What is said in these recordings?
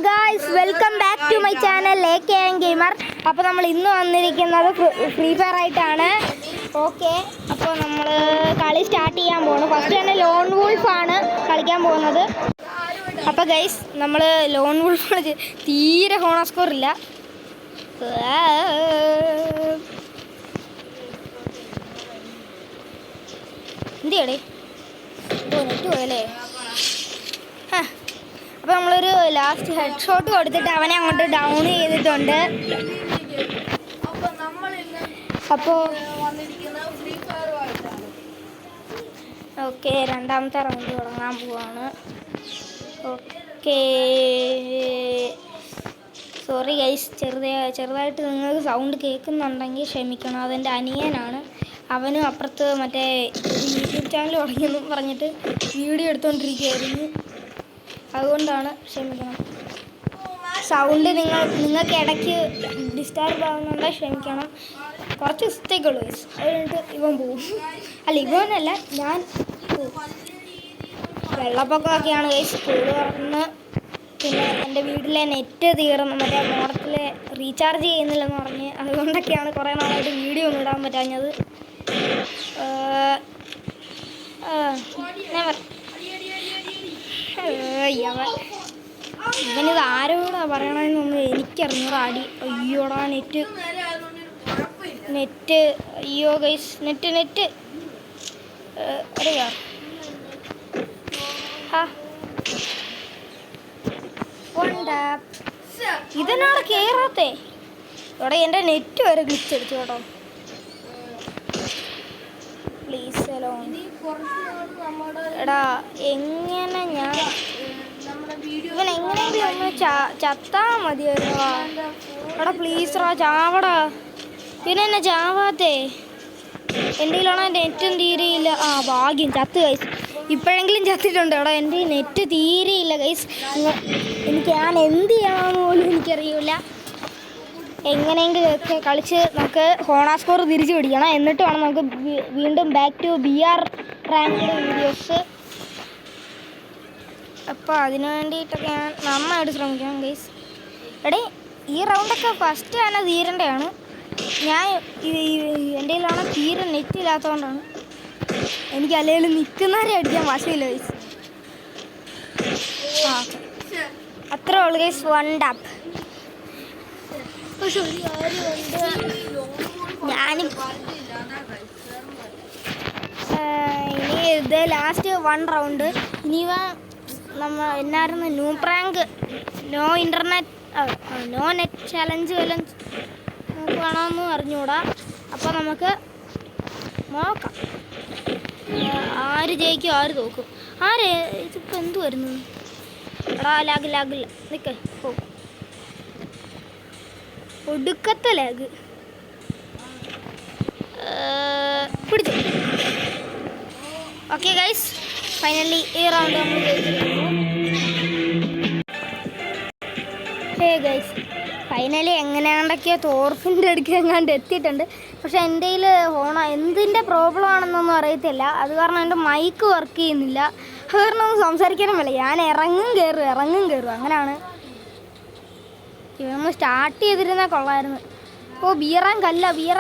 Guys welcome back to my channel AKN gamer. അപ്പോൾ നമ്മൾ ഇന്ന് വന്നിരിക്കുന്നത് ഫ്രീ ഫയർ ആയിട്ടാണ്. ഓക്കെ, അപ്പോൾ നമ്മൾ കളി സ്റ്റാർട്ട് ചെയ്യാൻ പോകുന്നു. ഫസ്റ്റ് തന്നെ ലോൺ വൂൾഫാണ് കളിക്കാൻ പോകുന്നത്. അപ്പോൾ ഗൈസ് നമ്മൾ ലോൺ വൂൾഫ് തീരെ ഹോണ സ്കോർ ഇല്ല. എന്തിയടേ നെറ്റ് പോയല്ലേ. അപ്പോൾ നമ്മളൊരു ലാസ്റ്റ് ഹെഡ് ഷോട്ട് കൊടുത്തിട്ട് അവനെ അങ്ങോട്ട് ഡൗൺ ചെയ്തിട്ടുണ്ട്. അപ്പോൾ ഓക്കെ, രണ്ടാമത്തെ റൗണ്ട് തുടങ്ങാൻ പോവാണ്. ഓക്കെ, സോറി ഗൈസ്, ചെറുതായിട്ട് നിങ്ങൾക്ക് സൗണ്ട് കേൾക്കുന്നുണ്ടെങ്കിൽ ക്ഷമിക്കണം. അതെൻ്റെ അനിയനാണ്. അവനും അപ്പുറത്ത് മറ്റേ യൂട്യൂബ് ചാനൽ തുടങ്ങിയെന്ന് പറഞ്ഞിട്ട് വീഡിയോ എടുത്തുകൊണ്ടിരിക്കുകയായിരുന്നു. അതുകൊണ്ടാണ്, ക്ഷമിക്കണം. സൗണ്ട് നിങ്ങൾക്ക് ഇടയ്ക്ക് ഡിസ്റ്റർബ് ആവുന്നുണ്ടെങ്കിൽ ക്ഷമിക്കണം. കുറച്ച് ദിവസത്തേക്കുള്ളൂ ഗൈസ്. അത് കഴിഞ്ഞിട്ട് ഇവൻ പോവും. അല്ല, ഇവനല്ല, ഞാൻ പോവും. വെള്ളപ്പൊക്കമൊക്കെയാണ് ഗൈസ്, സ്കൂൾ തുറന്ന്. പിന്നെ എൻ്റെ വീട്ടിലെ നെറ്റ് തീർന്ന് മറ്റേ മോഡത്തിൽ റീചാർജ് ചെയ്യുന്നില്ലെന്ന് പറഞ്ഞ്, അതുകൊണ്ടൊക്കെയാണ് കുറേ നാളായിട്ട് വീഡിയോ ഒന്നും ഇടാൻ പറ്റാഞ്ഞത്. ഇവനിത് ആരോടാ പറയണമെന്നൊന്നും എനിക്കറിഞ്ഞൂടാ. അയ്യോടാ നെറ്റ് അയ്യോ ഗൈസ്, നെറ്റ് അറിയാ. ഇതെന്നാണ് കേറാത്തേ? ഇവിടെ എൻ്റെ നെറ്റ് വരെ ഗ്ലിച്ചടിച്ചു കേട്ടോ. പ്ലീസ് എടാ, എങ്ങനെ ഇവൻ എങ്ങനെയെങ്കിലും ഒന്ന് ചത്താ മതിയായിരുന്നോ? എടാ പ്ലീസ് റാ, ചാവടാ. പിന്നെ ചാവാത്തേ? എൻ്റെ കയ്യിലാണെ നെറ്റും തീരെയില്ല. ഭാഗ്യം ചത്ത് ഗൈസ്, ഇപ്പോഴെങ്കിലും ചത്തിട്ടുണ്ട്. എടാ എൻ്റെ നെറ്റ് തീരെയില്ല ഗൈസ്. ഞാൻ എന്ത് ചെയ്യണമെന്ന് പോലും എനിക്കറിയില്ല. എങ്ങനെയെങ്കിലും ഒക്കെ കളിച്ച് നമുക്ക് ഹോണ സ്കോർ തിരിച്ചു പിടിക്കണം. എന്നിട്ട് വേണം നമുക്ക് വീണ്ടും back to BR ranked videos. അപ്പോൾ അതിനു വേണ്ടിയിട്ടൊക്കെ ഞാൻ നന്നായിട്ട് ശ്രമിക്കണം ഗൈസ്. എടേ, ഈ റൗണ്ടൊക്കെ ഫസ്റ്റ് തന്നെ തീരേണ്ടതാണ്. ഞാൻ എൻ്റെ കയ്യിലാണ് തീരെ നെറ്റ് ഇല്ലാത്തതുകൊണ്ടാണ്. എനിക്ക് അല്ലെങ്കിൽ നിൽക്കുന്നവരെ അടിക്കാൻ വശമില്ല ഗൈസ്. അത്രേ ഉള്ളു ഗൈസ്. One tap. പക്ഷെ ഒരു കാര്യമുണ്ട്, ഇനി ഇത് ലാസ്റ്റ് 1 റൗണ്ട്. ഇനി എന്നായിരുന്നു new prank, no net challenge വല്ലതും നോക്കുകയാണെന്ന് അറിഞ്ഞുകൂടാ. അപ്പോൾ നമുക്ക് നോക്കാം ആര് ജയിക്കും ആര് തോക്കും. ഇതിപ്പോൾ എന്ത് വരുന്നു? എടാ ലാഗില്ല, നിൽക്ക്. ഒടുക്കത്തെ ലാഗ് പിടിച്ചു. ഓക്കെ ഗൈസ്, ഫൈനലി ഈ റൗണ്ട് നമ്മൾ ഗൈസ് ഫൈനലി എങ്ങനെയാണ്ടൊക്കെയോ തോർഫിൻ്റെ അടുക്ക് എങ്ങാണ്ട് എത്തിയിട്ടുണ്ട്. പക്ഷെ എൻ്റെ കയ്യിൽ എന്തിൻ്റെ പ്രോബ്ലം ആണെന്നൊന്നും അറിയത്തില്ല. അത് കാരണം എൻ്റെ മൈക്ക് വർക്ക് ചെയ്യുന്നില്ല. അത് കാരണം ഒന്നും സംസാരിക്കാനും പറ്റില്ല. ഞാൻ ഇറങ്ങും കയറും അങ്ങനെയാണ്. ഇവന്ന് സ്റ്റാർട്ട് ചെയ്തിരുന്നാൽ കൊള്ളായിരുന്നു. ബിയറാങ്കല്ല.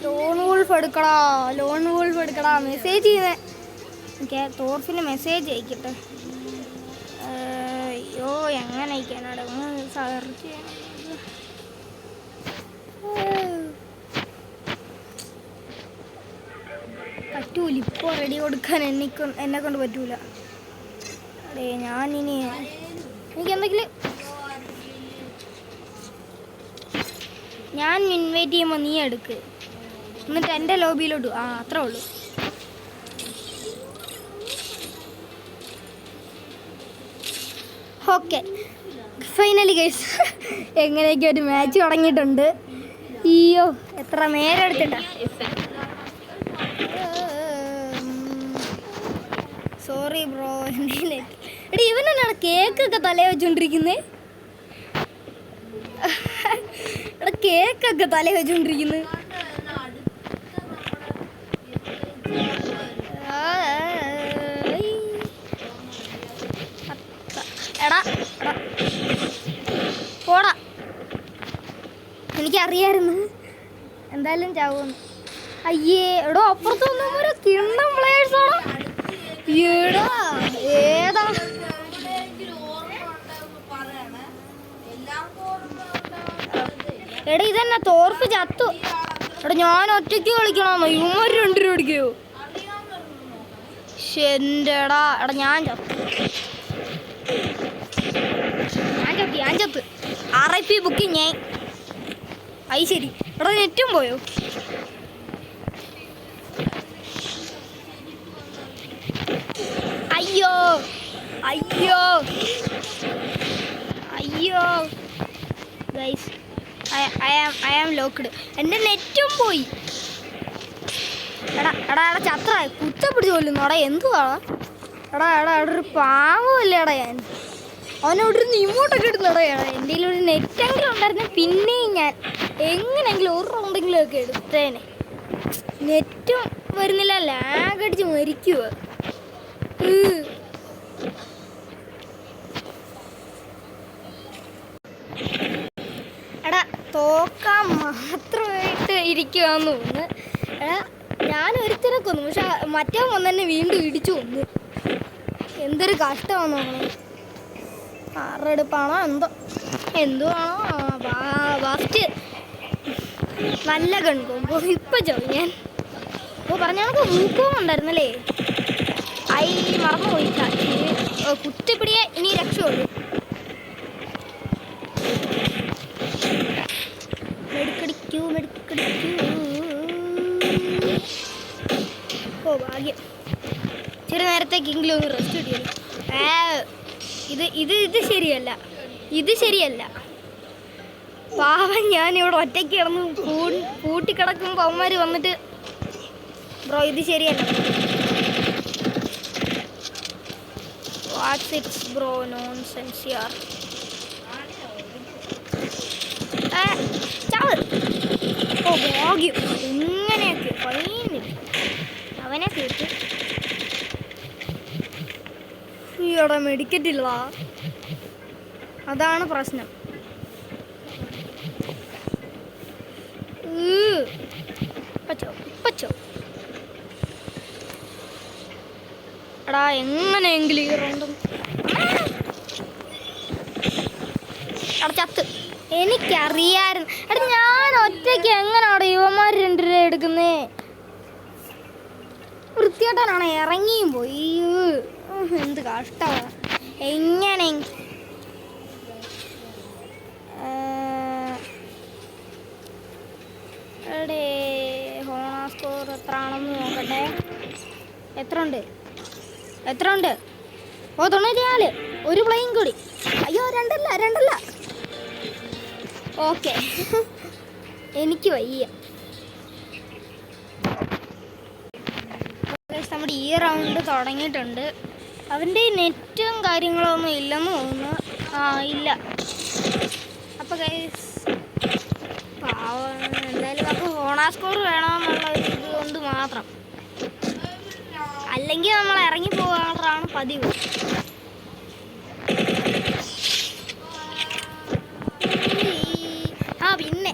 ലോൺ വൂൾഫ് എടുക്കടാ. മെസ്സേജ് ചെയ്യുന്നേ. എനിക്ക് തോർഫിന് മെസ്സേജ് അയക്കട്ടെ. അയ്യോ, എങ്ങനെ അയക്കാനാണ്? സെർച്ച് ചെയ്യണം. പറ്റൂല, ഇപ്പോൾ റെഡി കൊടുക്കാൻ എന്നെ കൊണ്ട് പറ്റൂല. അതെ, എനിക്കെന്തെങ്കിലും ഞാൻ ഇൻവൈറ്റ് ചെയ്യുമ്പോൾ നീ എടുക്ക്, എന്നിട്ട് എൻ്റെ ലോബിയിലോട്ടു. അത്രേ ഉള്ളൂ. ഓക്കെ, ഫൈനലി ഗൈസ് എങ്ങനെയൊക്കെ ഒരു മാച്ച് തുടങ്ങിയിട്ടുണ്ട്. അയ്യോ, എത്ര നേരം എടുത്തിട്ടാ. Sorry bro. എടി, ഇവനെന്നാണ് കേക്കൊക്കെ തലേ വെച്ചോണ്ടിരിക്കുന്നത്? കേക്കൊക്കെ തലേ വെച്ചോണ്ടിരിക്കുന്നത്. എനിക്കറിയായിരുന്നു എന്തായാലും ചാവുമെന്ന്. അയ്യേ എടോ അപ്പുറത്തൊന്നും ഒരു കിണ്ണം പ്ലേയേഴ്സാണോ എടാ ഏതാ എടാ ഇതന്നെ തോർപ്പ് ചത്തു. എടാ ഞാൻ ഒറ്റയ്ക്ക് കളിക്കണമെന്നോ ഇവന്മാർ 2 രൂപ അടിക്കോ? എടാ എടാ ഞാൻ ചത്ത് RIP ബുക്കിങ് ഞാൻ. അത് ശരി. എടാ നെറ്റും പോയോ? അയ്യോ അയ്യോ അയ്യോ ഗൈസ് ഐ ആം ലോക്ക്ഡ്. എൻ്റെ നെറ്റും പോയി. എടാ എടാ എടാ ചത്ര കുറ്റപ്പിടിച്ച് കൊല്ലുന്നു. എടാ എന്തുവാടാ എടാ എടാ എടാ ഒരു പാവമല്ലേടാ ഞാൻ. അവനോട് ഇരുന്ന് ഇമോട്ടൊക്കെ ഇടുന്നടാ. എൻ്റെ ഒരു നെറ്റെങ്കിലും ഉണ്ടായിരുന്നെ പിന്നെയും ഞാൻ എങ്ങനെയെങ്കിലും ഒരു റൗണ്ടെങ്കിലും ഒക്കെ എടുത്തേനെ. നെറ്റും വരുന്നില്ല, ലാഗടിച്ച് മരിക്കുക. എടാ തോക്കാൻ മാത്രമായിട്ട് ഇരിക്കുകയെന്ന് തോന്നുന്നു. എടാ ഞാൻ ഒരുത്തനെ കൊന്നു, പക്ഷെ മറ്റേ തന്നെ വീണ്ടും ഇടിച്ചു കൊന്നു. എന്തൊരു കഷ്ടമാണെന്ന് തോന്നുന്നു. ആറെടുപ്പാണോ എന്തുവാണോ ഫസ്റ്റ് നല്ല കൺകൊമ്പോ ഇപ്പം ചോദിച്ചു ഞാൻ. അപ്പോൾ പറഞ്ഞ കണക്ക് മൂക്കവും ഉണ്ടായിരുന്നല്ലേ. മറന്നുപോയി. കുത്തിപ്പിടിയെ ഇനി രക്ഷയുള്ളൂ. മെടുക്കടിക്കൂ ഓ ഭാഗ്യം. ചെറിയ നേരത്തേക്കെങ്കിലും ഒന്ന് റെസ്റ്റ് കിട്ടിയല്ലോ. ഇത് ശരിയല്ല പാവം. ഞാനിവിടെ ഒറ്റയ്ക്ക് കിടന്ന് പൂട്ടിക്കിടക്കുമ്പോൾ അവന്മാർ വന്നിട്ട് ബ്രോ ഇത് ശരിയല്ല. വാട്ട്സ് ഇറ്റ്സ് ബ്രോ നോൺസെൻസ് യാർ. ചാവ്. ഓ ഭാഗ്യം. ഇങ്ങനെയൊക്കെ ഫൈനില്ല അവനെ തീർത്ത്. ഈയോടെ മെഡിക്കറ്റില്ല, അതാണ് പ്രശ്നം. പച്ചോ എടാ എങ്ങനെയെങ്കിലും ഈ റൗണ്ടും ചത്ത്. എനിക്കറിയായിരുന്നു. എടാ ഞാൻ ഒറ്റയ്ക്ക് എങ്ങനെയാണ് ഇവന്മാർ 2 രൂപ എടുക്കുന്നേ? വൃത്തിയായിട്ടാണ് ഇറങ്ങിയും പോയി. എന്ത് കഷ്ടമാണ്. എങ്ങനെ എടേ ഹോണ സ്കോർ എത്ര ആണെന്ന് നോക്കട്ടെ. എത്ര ഉണ്ട്? ഓ 94. ഒരു പ്ലെയിൻ കൂടി. അയ്യോ രണ്ടല്ല. ഓക്കെ എനിക്ക് വയ്യ. നമ്മുടെ ഈ റൗണ്ട് തുടങ്ങിയിട്ടുണ്ട്. അവൻ്റെ നെറ്റും കാര്യങ്ങളൊന്നും ഇല്ലെന്ന് തോന്നുന്നു. ഇല്ല. അപ്പോൾ ഗൈസ് പാവം. എന്തായാലും നമുക്ക് ഹോണ സ്കോർ വേണമെന്നുള്ള ഒരു ഇത് കൊണ്ട് മാത്രം. അല്ലെങ്കിൽ നമ്മൾ ഇറങ്ങി പോകാറാണ് പതിവ്. പിന്നെ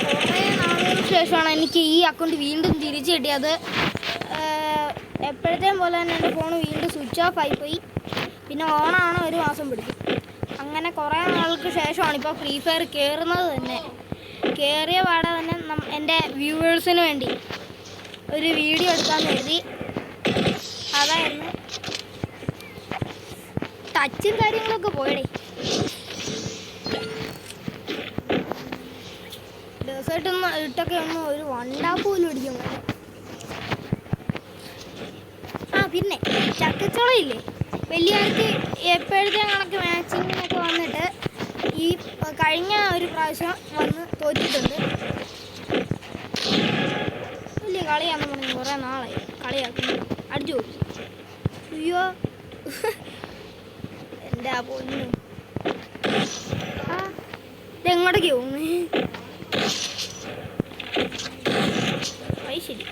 കുറേ നാളുകൾക്ക് ശേഷമാണ് എനിക്ക് ഈ അക്കൗണ്ട് വീണ്ടും തിരിച്ചു കിട്ടിയത്. എപ്പോഴത്തേയും പോലെ തന്നെ എൻ്റെ ഫോൺ വീണ്ടും സ്വിച്ച് ഓഫ് ആയിപ്പോയി. പിന്നെ ഓണാണ് 1 മാസം പിടിക്കും. അങ്ങനെ കുറേ നാൾക്ക് ശേഷമാണ് ഇപ്പോൾ ഫ്രീ ഫയർ കയറുന്നത് തന്നെ. കയറിയ പാടെ തന്നെ എൻ്റെ വ്യൂവേഴ്സിന് വേണ്ടി ഒരു വീഡിയോ എടുക്കാമെന്ന് കരുതി. അതായിരുന്നു. ടച്ചും കാര്യങ്ങളൊക്കെ പോയടേ. ഡെസേർട്ടൊന്നും ഇട്ടൊക്കെ ഒന്നും ഒരു വണ്ടാപ്പ് പോലും അടിക്കാൻ പറ്റും. പിന്നെ ചക്കച്ചോളയില്ലേ വലിയവർക്ക് എപ്പോഴത്തെ കണക്ക് മാച്ചിങ്ങിനൊക്കെ വന്നിട്ട് ഈ കഴിഞ്ഞ ഒരു പ്രാവശ്യം വന്ന് തോറ്റിട്ടുണ്ട്. വലിയ കളിയാണെന്ന് പറഞ്ഞു കുറേ നാളായി കളിയാക്കുന്നു. അടിച്ചു പോയി. അയ്യോ എൻ്റെ ആ പൊന്നു. ഇതെങ്ങോട്ടേക്ക് പോകുന്നേ? ശരി.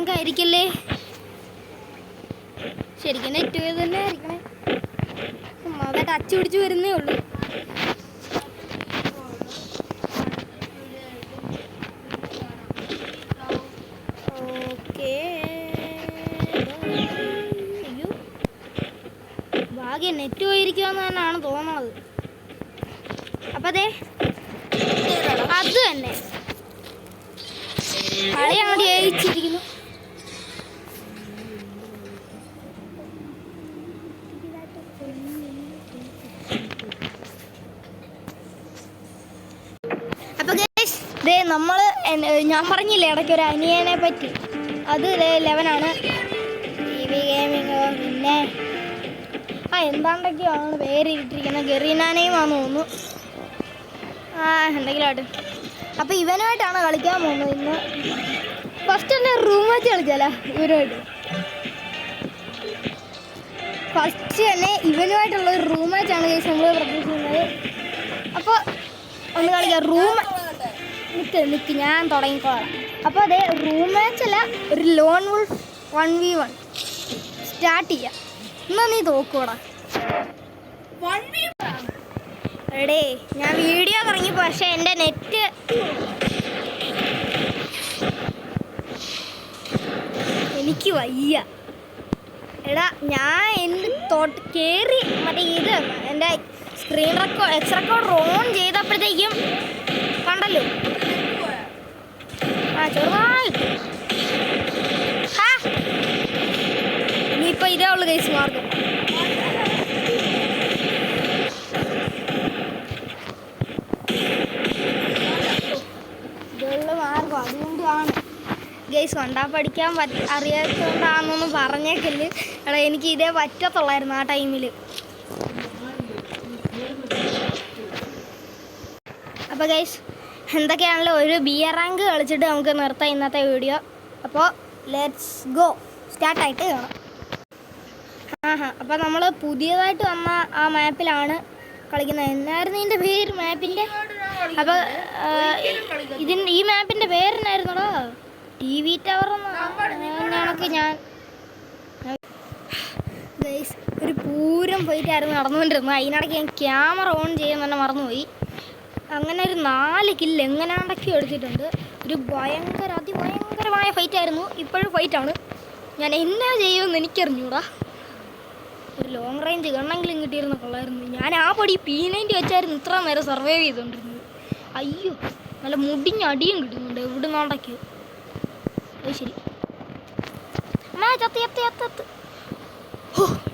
റാങ്ക് ആയിരിക്കല്ലേ? ശരിക്കും നെറ്റ് തന്നെ ആയിരിക്കണേ. അതെ ടച്ച് പിടിച്ച് വരുന്നേ ഉള്ളൂ. ഓക്കേ, അയ്യോ ഭാഗ്യം നെറ്റ് പോയിരിക്കുമെന്ന് തന്നെയാണ് തോന്നുന്നത്. അപ്പം അതെ അത് തന്നെ കളി അങ്ങോട്ട് ജയിച്ചിരിക്കുന്നു. അപ്പൊ നമ്മൾ ഞാൻ പറഞ്ഞില്ലേ ഇടയ്ക്ക് ഒരു അനിയനെ പറ്റി, അത് 11 പിന്നെ എന്താണ്ടൊക്കെയാണ് പേരിട്ടിരിക്കുന്നത്. ഗെറീനാനയുമാണെന്ന് തോന്നുന്നു. എന്തെങ്കിലും ആയിട്ട്. അപ്പം ഇവനുമായിട്ടാണ് കളിക്കാൻ പോകുന്നത് ഇന്ന്. ഫസ്റ്റ് തന്നെ റൂം മാച്ച് കളിച്ചാലോ ഇവനുമായിട്ട്. ഫസ്റ്റ് തന്നെ ഇവനുമായിട്ടുള്ള ഒരു റൂം മാച്ചാണ് നമ്മൾ പ്രതീക്ഷിക്കുന്നത്. അപ്പോൾ ഒന്ന് കളിക്കാം. നിൽക്ക് ഞാൻ തുടങ്ങിക്കോളാം. അപ്പോൾ അതേ റൂം മാച്ചല്ല, ഒരു ലോൺ വുൾഫ് 1v1 സ്റ്റാർട്ട് ചെയ്യാം. എന്നാ നീ തോക്കൂടാ. എടേ ഞാൻ വീഡിയോ തുടങ്ങി, പക്ഷേ എൻ്റെ നെറ്റ് എനിക്ക് വയ്യ. എടാ ഞാൻ എൻ്റെ കയറി മറ്റേ ഇത് എൻ്റെ സ്ക്രീൻ റെക്കോർഡ് റെക്കോർഡർ ഓൺ ചെയ്തപ്പോഴത്തേക്കും കണ്ടല്ലോ. ചെറുതായിട്ട് ഇനിയിപ്പോൾ ഇതേ ഉള്ളു കേസ് മാർഗം. ഇതുള്ള മാർഗം അതുകൊണ്ടാണ് ഗെയ്സ്. കണ്ടാ പഠിക്കാൻ അറിയാത്തതുകൊണ്ടാണെന്നൊന്നും പറഞ്ഞേക്കല്. എടാ എനിക്ക് ഇതേ പറ്റത്തുള്ളായിരുന്നു ആ ടൈമിൽ. അപ്പോൾ ഗെയ്സ് എന്തൊക്കെയാണല്ലോ ഒരു BR റാങ്ക് കളിച്ചിട്ട് നമുക്ക് നിർത്താം ഇന്നത്തെ വീഡിയോ. അപ്പോൾ ലെറ്റ്സ് ഗോ, സ്റ്റാർട്ടായിട്ട് കാണാം. അപ്പോൾ നമ്മൾ പുതിയതായിട്ട് വന്ന ആ മാപ്പിലാണ് കളിക്കുന്നത്. എന്നായിരുന്നു ഇതിൻ്റെ പേര് മാപ്പിൻ്റെ? അപ്പോൾ ഈ മാപ്പിൻ്റെ പേരെന്നായിരുന്നോടാ? TV ടവർ എന്നൊക്കെ. ഞാൻ ഗൈസ് ഒരു പൂരം പോയിട്ടായിരുന്നു നടന്നുകൊണ്ടിരുന്നത്. അതിനിടയ്ക്ക് ഞാൻ ക്യാമറ ഓൺ ചെയ്യാൻ തന്നെ മറന്നുപോയി. അങ്ങനെ ഒരു 4 കില്ല് എങ്ങനെയാണ്ടൊക്കെ എടുത്തിട്ടുണ്ട്. ഒരു അതിഭയങ്കരമായ ഫൈറ്റായിരുന്നു. ഇപ്പോഴും ഫൈറ്റാണ്. ഞാൻ എന്നാ ചെയ്യുമെന്ന് എനിക്കറിഞ്ഞൂടാ. ഒരു ലോങ് റേഞ്ച് ഗണ്ണെങ്കിലും കിട്ടിയിരുന്ന കൊള്ളായിരുന്നു. ഞാൻ ആ പടി P90 വെച്ചായിരുന്നു ഇത്ര നേരം സർവൈവ് ചെയ്തുകൊണ്ടിരുന്നത്. അയ്യോ നല്ല മുടിഞ്ഞ അടിയും കിട്ടുന്നുണ്ട് ഇവിടെ നിന്നോണ്ടൊക്കെ. അത് ശരി ചത്ത്.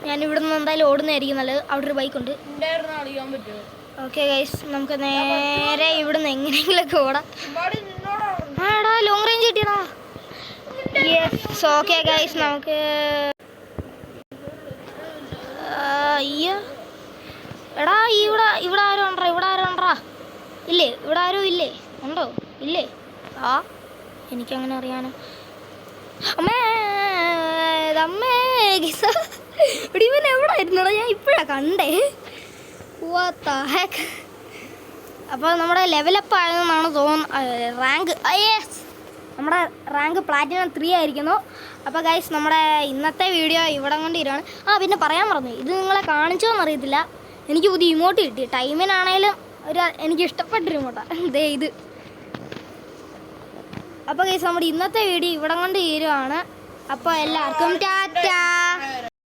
ഞാൻ ഇവിടെ നിന്ന് എന്തായാലും ഓടുന്നതായിരിക്കും നല്ലത്. അവിടെ ഒരു ബൈക്കുണ്ട്. ഓക്കെ ഗൈസ് നമുക്ക് നേരെ ഇവിടുന്ന് എങ്ങനെയെങ്കിലൊക്കെ ഓടാം. ആടാ ലോങ് റേഞ്ച് കിട്ടിയടാ. യെസ് ഓക്കെ ഗൈസ് നമുക്ക്. അയ്യോ എടാ ഇവിടെ ആരും ഉണ്ടോ? ഇല്ലേ ഇവിടെ ആരും ഇല്ലേ? ഉണ്ടോ? ഇല്ലേ? എനിക്കങ്ങനെ അറിയാനോ. അമ്മേ ഇവിടെ ഇവൻ എവിടെ ആയിരുന്നോടാ? ഞാൻ ഇപ്പോഴാണ് കണ്ടേ. അപ്പോൾ നമ്മുടെ ലെവലപ്പ് ആയതെന്നാണ് തോന്നുന്നത്. റാങ്ക് നമ്മുടെ റാങ്ക് പ്ലാറ്റിനം 3 ആയിരിക്കുന്നു. അപ്പോൾ ഗൈസ് നമ്മുടെ ഇന്നത്തെ വീഡിയോ ഇവിടെ കൊണ്ട് ഇരുവാണ്. പിന്നെ പറയാൻ മറന്നു, ഇത് നിങ്ങളെ കാണിച്ചോന്നറിയത്തില്ല. എനിക്ക് പുതിയ ഇമോട്ട് കിട്ടി. ടൈമിനാണേലും എനിക്ക് ഇഷ്ടപ്പെട്ടൊരു ഇമോട്ടാണ് ഇത്. അപ്പോൾ ഗൈസ് നമ്മുടെ ഇന്നത്തെ വീഡിയോ ഇവിടെ കൊണ്ട് ഇരുവാണ്. അപ്പോൾ എല്ലാവർക്കും ടാറ്റാ.